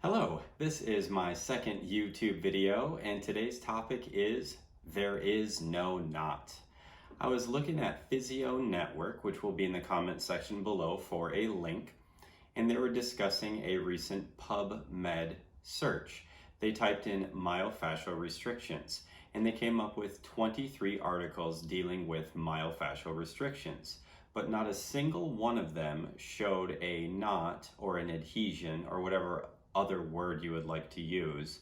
Hello, this is my second YouTube video, and today's topic is there is no knot. I was looking at Physio Network, which will be in the comment section below for a link, and they were discussing a recent PubMed search. They typed in myofascial restrictions, and they came up with 23 articles dealing with myofascial restrictions. But not a single one of them showed a knot or an adhesion or whatever other word you would like to use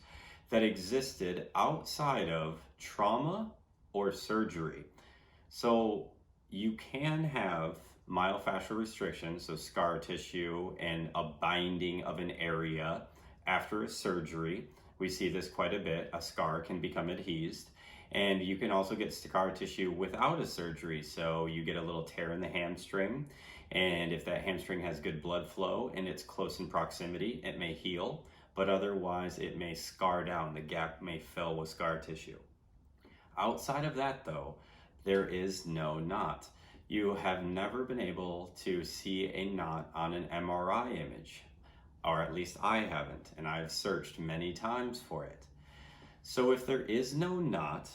that existed outside of trauma or surgery. So you can have myofascial restrictions, so scar tissue and a binding of an area after a surgery. We see this quite a bit. A scar can become adhesed. And you can also get scar tissue without a surgery. So you get a little tear in the hamstring. And if that hamstring has good blood flow and it's close in proximity, it may heal. But otherwise, it may scar down. The gap may fill with scar tissue. Outside of that, though, there is no knot. You have never been able to see a knot on an MRI image. Or at least I haven't. And I've searched many times for it. So if there is no knot,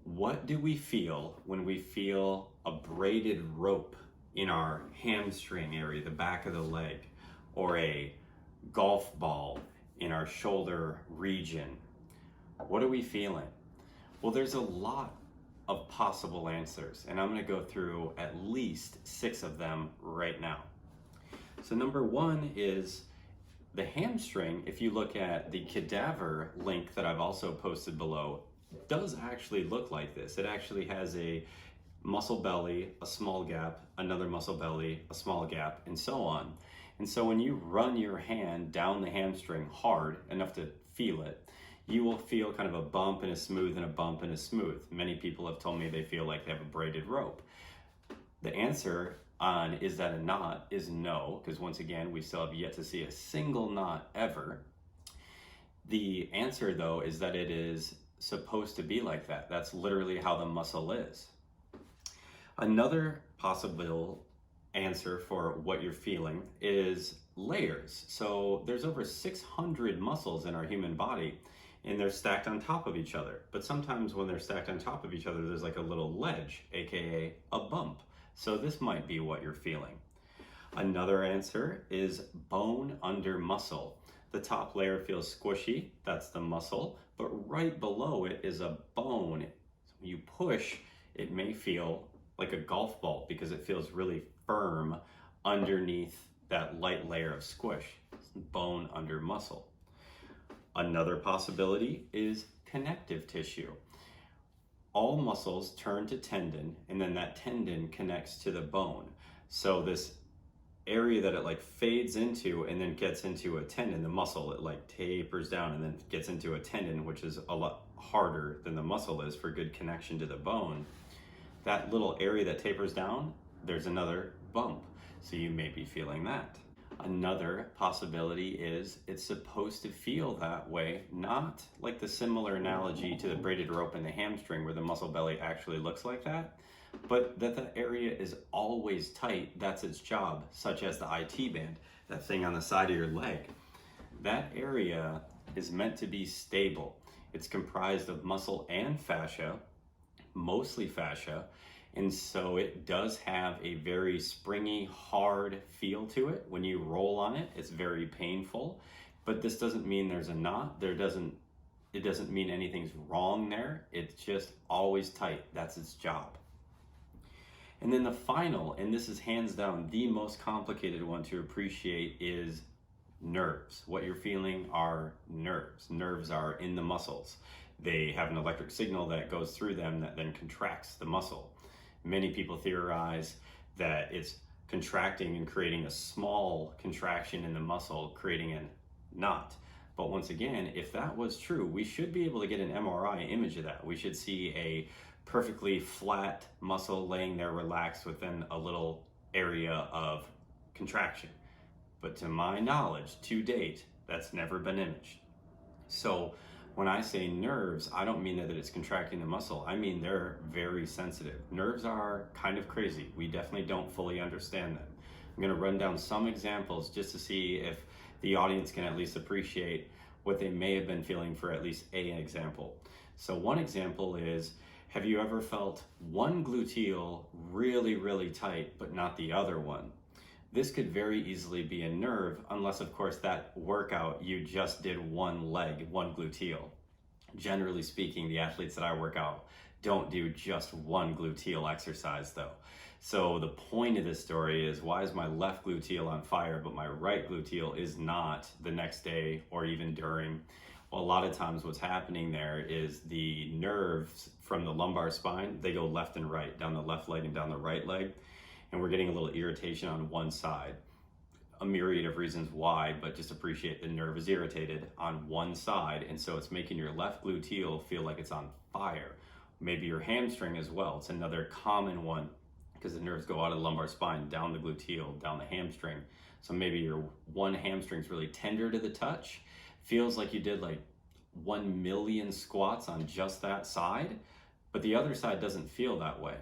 what do we feel when we feel a braided rope in our hamstring area, the back of the leg, or a golf ball in our shoulder region? What are we feeling? Well, there's a lot of possible answers, and I'm going to go through at least 6 of them right now. So number 1 is the hamstring. If you look at the cadaver link that I've also posted below, does actually look like this. It actually has a muscle belly, a small gap, another muscle belly, a small gap, and so on. And so when you run your hand down the hamstring hard enough to feel it, you will feel kind of a bump and a smooth and a bump and a smooth. Many people have told me they feel like they have a braided rope. The answer on is that a knot is no, because once again, we still have yet to see a single knot ever. The answer, though, is that it is supposed to be like that. That's literally how the muscle is. Another possible answer for what you're feeling is layers. So there's over 600 muscles in our human body, and they're stacked on top of each other. But sometimes when they're stacked on top of each other, there's like a little ledge, aka a bump. So this might be what you're feeling. Another answer is bone under muscle. The top layer feels squishy, that's the muscle, but right below it is a bone. When you push, it may feel like a golf ball because it feels really firm underneath that light layer of squish. It's bone under muscle. Another possibility is connective tissue. All muscles turn to tendon, and then that tendon connects to the bone. So this area that it like fades into and then gets into a tendon, the muscle, it like tapers down and then gets into a tendon, which is a lot harder than the muscle is for good connection to the bone. That little area that tapers down, there's another bump. So you may be feeling that. Another possibility is it's supposed to feel that way, not like the similar analogy to the braided rope in the hamstring where the muscle belly actually looks like that, but that the area is always tight. That's its job, such as the IT band, that thing on the side of your leg. That area is meant to be stable. It's comprised of muscle and fascia, mostly fascia, and so it does have a very springy, hard feel to it. When you roll on it, it's very painful, but this doesn't mean there's a knot. It doesn't mean anything's wrong there. It's just always tight. That's its job. And then the final, and this is hands down the most complicated one to appreciate, is nerves. What you're feeling are nerves. Nerves are in the muscles. They have an electric signal that goes through them that then contracts the muscle. Many people theorize that it's contracting and creating a small contraction in the muscle, creating a knot. But once again, if that was true, we should be able to get an MRI image of that. We should see a perfectly flat muscle laying there relaxed within a little area of contraction. But to my knowledge, to date, that's never been imaged. So when I say nerves, I don't mean that it's contracting the muscle. I mean they're very sensitive. Nerves are kind of crazy. We definitely don't fully understand them. I'm going to run down some examples just to see if the audience can at least appreciate what they may have been feeling for at least an example. So one example is, have you ever felt one gluteal really, really tight, but not the other one? This could very easily be a nerve, unless of course that workout you just did one leg, one gluteal. Generally speaking, the athletes that I work out don't do just one gluteal exercise though. So the point of this story is, why is my left gluteal on fire, but my right gluteal is not the next day or even during? Well, a lot of times what's happening there is the nerves from the lumbar spine, they go left and right, down the left leg and down the right leg. And we're getting a little irritation on one side. A myriad of reasons why, but just appreciate the nerve is irritated on one side, and so it's making your left gluteal feel like it's on fire. Maybe your hamstring as well. It's another common one because the nerves go out of the lumbar spine, down the gluteal, down the hamstring. So maybe your one hamstring's really tender to the touch, feels like you did like 1 million squats on just that side, but the other side doesn't feel that way.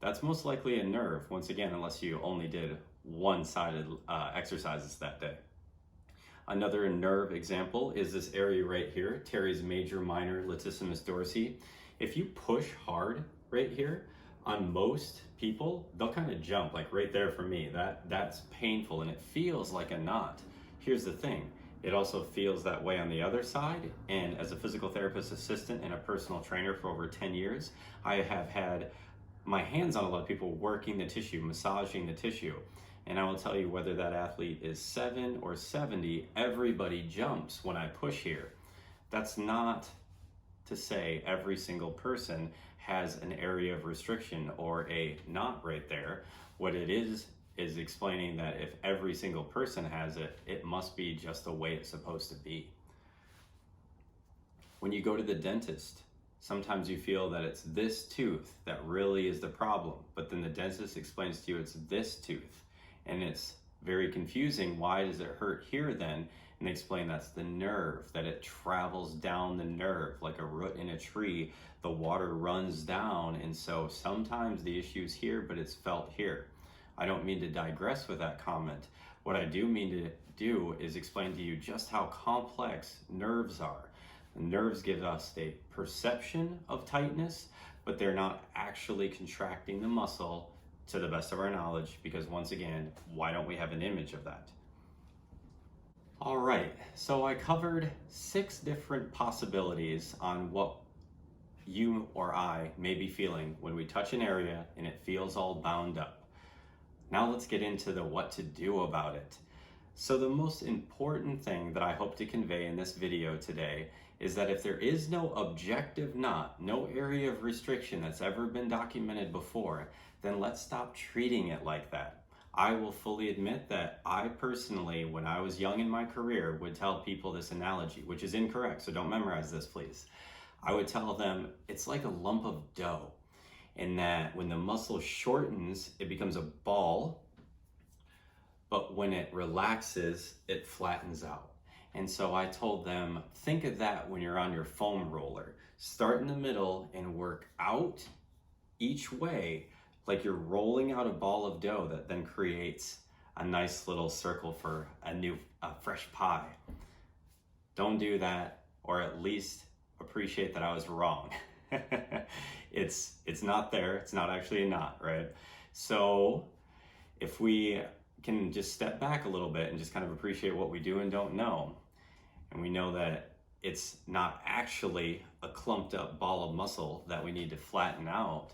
That's most likely a nerve, once again, unless you only did one-sided exercises that day. Another nerve example is this area right here, teres major minor latissimus dorsi. If you push hard right here, on most people, they'll kind of jump, like right there for me. That's painful and it feels like a knot. Here's the thing, it also feels that way on the other side, and as a physical therapist assistant and a personal trainer for over 10 years, I have had my hands on a lot of people working the tissue, massaging the tissue. And I will tell you, whether that athlete is 7 or 70, everybody jumps when I push here. That's not to say every single person has an area of restriction or a knot right there. What it is explaining that if every single person has it, it must be just the way it's supposed to be. When you go to the dentist, sometimes you feel that it's this tooth that really is the problem, but then the dentist explains to you it's this tooth, and it's very confusing. Why does it hurt here then? And they explain that's the nerve, that it travels down the nerve like a root in a tree. The water runs down, and so sometimes the issue's here, but it's felt here. I don't mean to digress with that comment. What I do mean to do is explain to you just how complex nerves are. The nerves give us a perception of tightness, but they're not actually contracting the muscle to the best of our knowledge, because once again, why don't we have an image of that? All right, so I covered 6 different possibilities on what you or I may be feeling when we touch an area and it feels all bound up. Now let's get into the what to do about it. So the most important thing that I hope to convey in this video today is that if there is no objective knot, no area of restriction that's ever been documented before, then let's stop treating it like that. I will fully admit that I personally, when I was young in my career, would tell people this analogy, which is incorrect, so don't memorize this, please. I would tell them it's like a lump of dough, in that when the muscle shortens, it becomes a ball, but when it relaxes, it flattens out. And so I told them, think of that when you're on your foam roller. Start in the middle and work out each way like you're rolling out a ball of dough that then creates a nice little circle for a fresh pie. Don't do that, or at least appreciate that I was wrong. It's not there. It's not actually a knot, right? So if we can just step back a little bit and just kind of appreciate what we do and don't know, and we know that it's not actually a clumped up ball of muscle that we need to flatten out,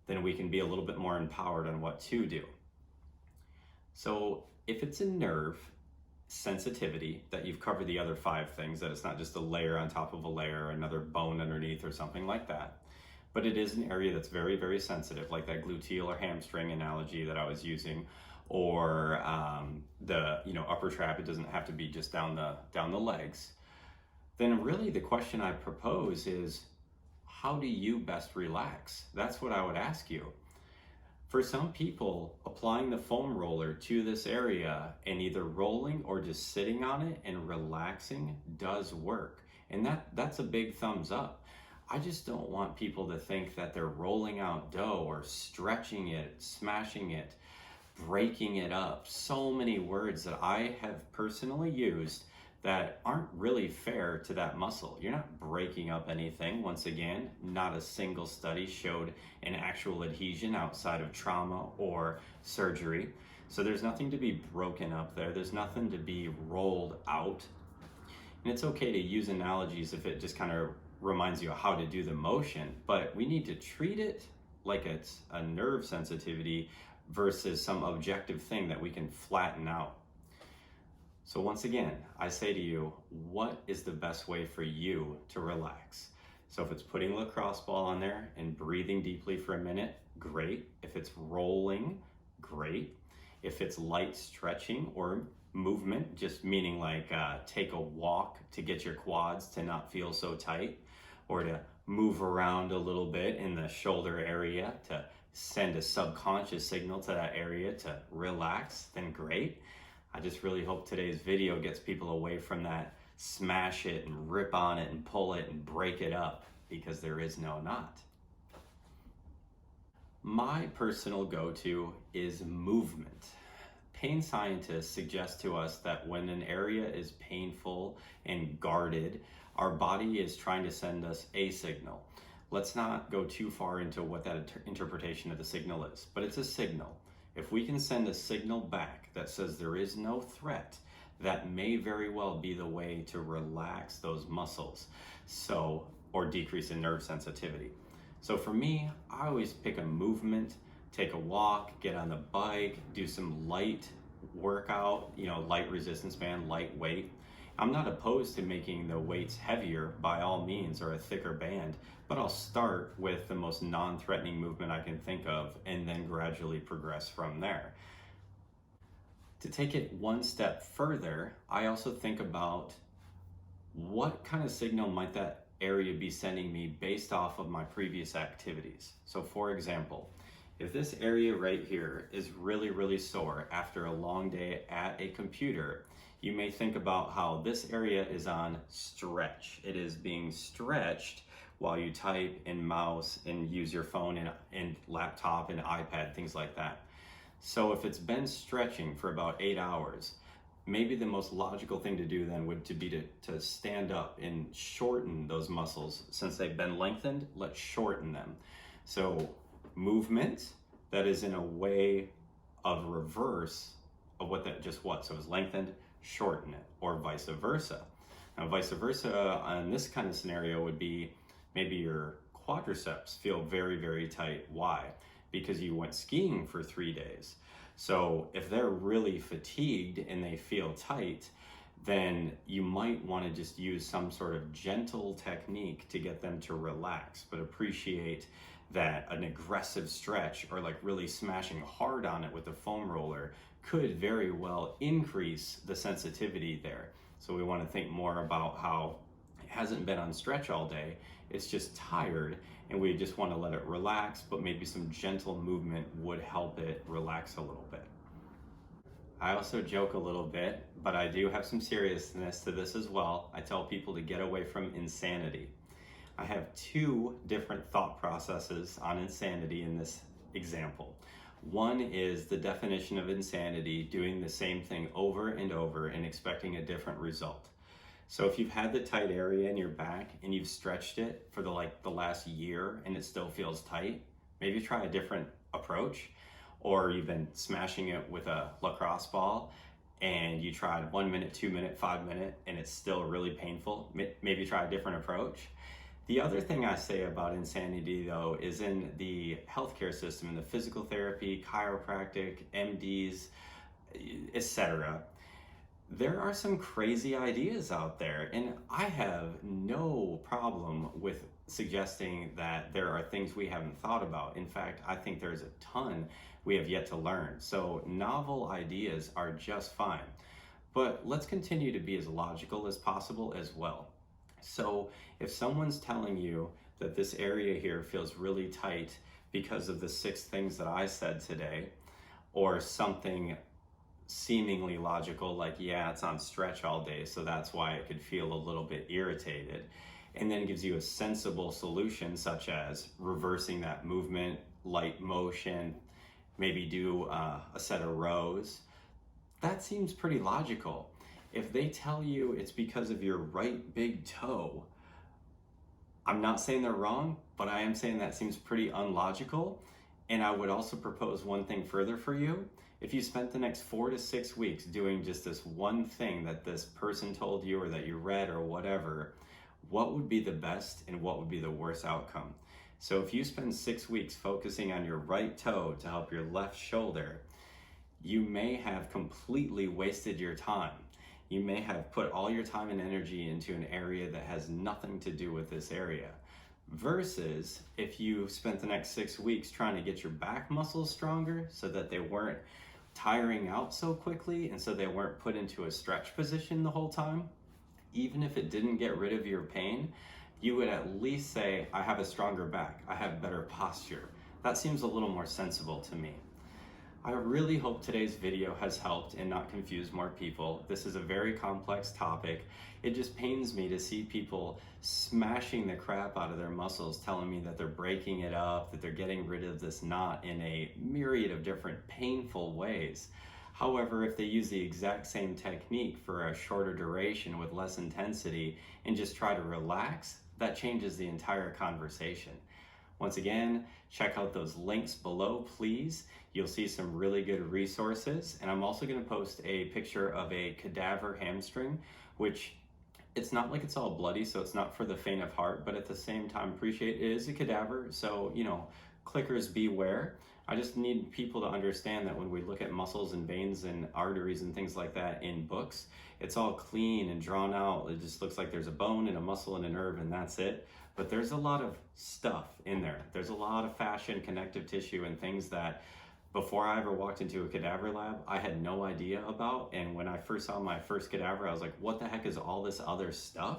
then we can be a little bit more empowered on what to do. So if it's a nerve sensitivity, that you've covered the other 5 things, that it's not just a layer on top of a layer, another bone underneath or something like that, but it is an area that's very, very sensitive, like that gluteal or hamstring analogy that I was using, or the upper trap. It doesn't have to be just down the legs. Then really the question I propose is, how do you best relax? That's what I would ask you. For some people, applying the foam roller to this area and either rolling or just sitting on it and relaxing does work. And that's a big thumbs up. I just don't want people to think that they're rolling out dough or stretching it, smashing it, breaking it up. So many words that I have personally used that aren't really fair to that muscle. You're not breaking up anything. Once again, not a single study showed an actual adhesion outside of trauma or surgery. So there's nothing to be broken up there. There's nothing to be rolled out. And it's okay to use analogies if it just kind of reminds you how to do the motion, but we need to treat it like it's a nerve sensitivity versus some objective thing that we can flatten out. So once again, I say to you, what is the best way for you to relax? So if it's putting a lacrosse ball on there and breathing deeply for a minute, great. If it's rolling, great. If it's light stretching or movement, just meaning like take a walk to get your quads to not feel so tight, or to move around a little bit in the shoulder area to send a subconscious signal to that area to relax, then great. I just really hope today's video gets people away from that smash it and rip on it and pull it and break it up, because there is no knot. My personal go-to is movement. Pain scientists suggest to us that when an area is painful and guarded, our body is trying to send us a signal. Let's not go too far into what that interpretation of the signal is, but it's a signal. If we can send a signal back that says there is no threat, that may very well be the way to relax those muscles, or decrease in nerve sensitivity. So for me, I always pick a movement, take a walk, get on the bike, do some light workout, light resistance band, light weight. I'm not opposed to making the weights heavier by all means, or a thicker band, but I'll start with the most non-threatening movement I can think of and then gradually progress from there. To take it one step further, I also think about what kind of signal might that area be sending me based off of my previous activities. So for example, if this area right here is really, really sore after a long day at a computer, you may think about how this area is on stretch. It is being stretched while you type and mouse and use your phone and laptop and iPad, things like that. So if it's been stretching for about 8 hours, maybe the most logical thing to do then would be to stand up and shorten those muscles. Since they've been lengthened, let's shorten them. So movement that is in a way of reverse of what that just was. So it was lengthened, shorten it, or vice versa. Now vice versa on this kind of scenario would be maybe your quadriceps feel very, very tight. Why? Because you went skiing for 3 days. So if they're really fatigued and they feel tight, then you might want to just use some sort of gentle technique to get them to relax, but appreciate that an aggressive stretch or like really smashing hard on it with the foam roller could very well increase the sensitivity there. So we want to think more about how it hasn't been on stretch all day, it's just tired, and we just want to let it relax, but maybe some gentle movement would help it relax a little bit. I also joke a little bit, but I do have some seriousness to this as well. I tell people to get away from insanity. I have 2 different thought processes on insanity in this example. One is the definition of insanity, doing the same thing over and over and expecting a different result. So if you've had the tight area in your back and you've stretched it for the last year and it still feels tight, maybe try a different approach. Or you've been smashing it with a lacrosse ball and you tried 1 minute, 2 minute, 5 minute, and it's still really painful. Maybe try a different approach. The other thing I say about insanity though is in the healthcare system, in the physical therapy, chiropractic, MDs, etc. There are some crazy ideas out there, and I have no problem with suggesting that there are things we haven't thought about. In fact, I think there's a ton we have yet to learn. So novel ideas are just fine, but let's continue to be as logical as possible as well. So if someone's telling you that this area here feels really tight because of the 6 things that I said today, or something seemingly logical like, yeah, it's on stretch all day, so that's why it could feel a little bit irritated, and then gives you a sensible solution such as reversing that movement, light motion, maybe do a set of rows. That seems pretty logical. If they tell you it's because of your right big toe, I'm not saying they're wrong, but I am saying that seems pretty unlogical. And I would also propose one thing further for you. If you spent the next 4 to 6 weeks doing just this one thing that this person told you or that you read or whatever, what would be the best and what would be the worst outcome? So if you spend 6 weeks focusing on your right toe to help your left shoulder, you may have completely wasted your time. You may have put all your time and energy into an area that has nothing to do with this area. Versus if you spent the next 6 weeks trying to get your back muscles stronger so that they weren't tiring out so quickly and so they weren't put into a stretch position the whole time, even if it didn't get rid of your pain, you would at least say, I have a stronger back, I have better posture. That seems a little more sensible to me. I really hope today's video has helped and not confused more people. This is a very complex topic. It just pains me to see people smashing the crap out of their muscles, telling me that they're breaking it up, that they're getting rid of this knot in a myriad of different painful ways. However, if they use the exact same technique for a shorter duration with less intensity and just try to relax, that changes the entire conversation. Once again, check out those links below, please. You'll see some really good resources. And I'm also going to post a picture of a cadaver hamstring, which it's not like it's all bloody, so it's not for the faint of heart, but at the same time, appreciate it is a cadaver. So, clickers beware. I just need people to understand that when we look at muscles and veins and arteries and things like that in books, it's all clean and drawn out. It just looks like there's a bone and a muscle and a nerve and that's it. But there's a lot of stuff in there. There's a lot of fascia and connective tissue and things that before I ever walked into a cadaver lab, I had no idea about. And when I first saw my first cadaver, I was like, what the heck is all this other stuff?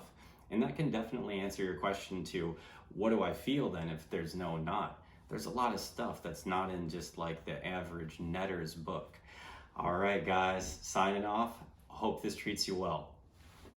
And that can definitely answer your question to, what do I feel then if there's no knot? There's a lot of stuff that's not in just like the average netter's book. All right, guys, signing off. Hope this treats you well.